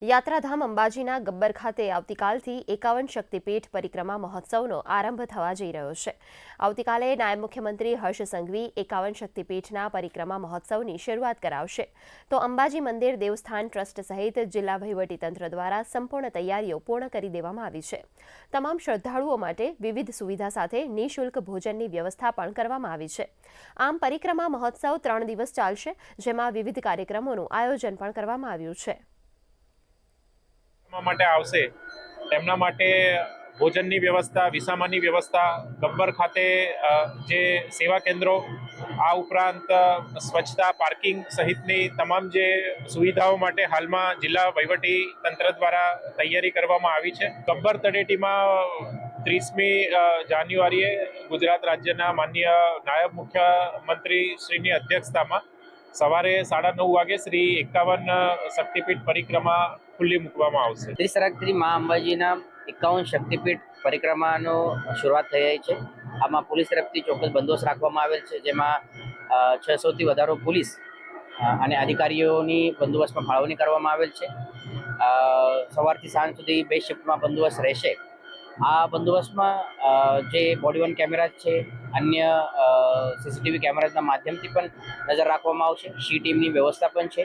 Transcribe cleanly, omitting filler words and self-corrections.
યાત્રાધામ અંબાજીના ગબ્બર ખાતે આવતીકાલથી 51 શક્તિપીઠ પરિક્રમા મહોત્સવનો આરંભ થવા જઈ રહ્યો છે। આવતીકાલે નાયબ મુખ્યમંત્રી હર્ષ સંઘવી 51 શક્તિપીઠના પરિક્રમા મહોત્સવની શરૂઆત કરાવશે, તો અંબાજી મંદિર દેવસ્થાન ટ્રસ્ટ સહિત જિલ્લા વહીવટીતંત્ર દ્વારા સંપૂર્ણ તૈયારીઓ પૂર્ણ કરી દેવામાં આવી છે। તમામ શ્રદ્ધાળુઓ માટે વિવિધ સુવિધા સાથે નિઃશુલ્ક ભોજનની વ્યવસ્થા પણ કરવામાં આવી છે। આમ પરિક્રમા મહોત્સવ 3 દિવસ ચાલશે, જેમાં વિવિધ કાર્યક્રમોનું આયોજન પણ કરવામાં આવ્યું છે। માટે આવશે તેમના માટે ભોજનની વ્યવસ્થા, વિસામાની વ્યવસ્થા, ગબ્બર ખાતે જે સેવા કેન્દ્રો, આ ઉપરાંત સ્વચ્છતા, પાર્કિંગ સહિતની તમામ જે સુવિધાઓ માટે હાલમાં જિલ્લા વહીવટી તંત્ર દ્વારા તૈયારી કરવામાં આવી છે। ગબ્બર તળેટીમાં 30મી જાન્યુઆરીએ ગુજરાત રાજ્યના માનનીય નાયબ મુખ્યમંત્રી શ્રીની અધ્યક્ષતામાં સવારે 9:30 વાગે શ્રી 51 શક્તિપીઠ પરિક્રમા ખુલ્લી મૂકવામાં આવશે। 30 તારીખથી મા અંબાજીના 51 શક્તિપીઠ પરિક્રમાનો શરૂઆત થઈ રહી છે। આમાં પોલીસ તરફથી ચોક્કસ બંદોબસ્ત રાખવામાં આવેલ છે, જેમાં 600થી વધારે પોલીસ અને અધિકારીઓની બંદોબસ્તમાં ફાળવણી કરવામાં આવેલ છે। સવારથી સાંજ સુધી 2 શિફ્ટમાં બંદોબસ્ત રહેશે। આ બંદોબસ્તમાં જે બોડી વન કેમેરા છે, અન્ય સીસીટીવી કેમેરાના માધ્યમથી પણ નજર રાખવામાં આવશે। સી ટીમની વ્યવસ્થા પણ છે।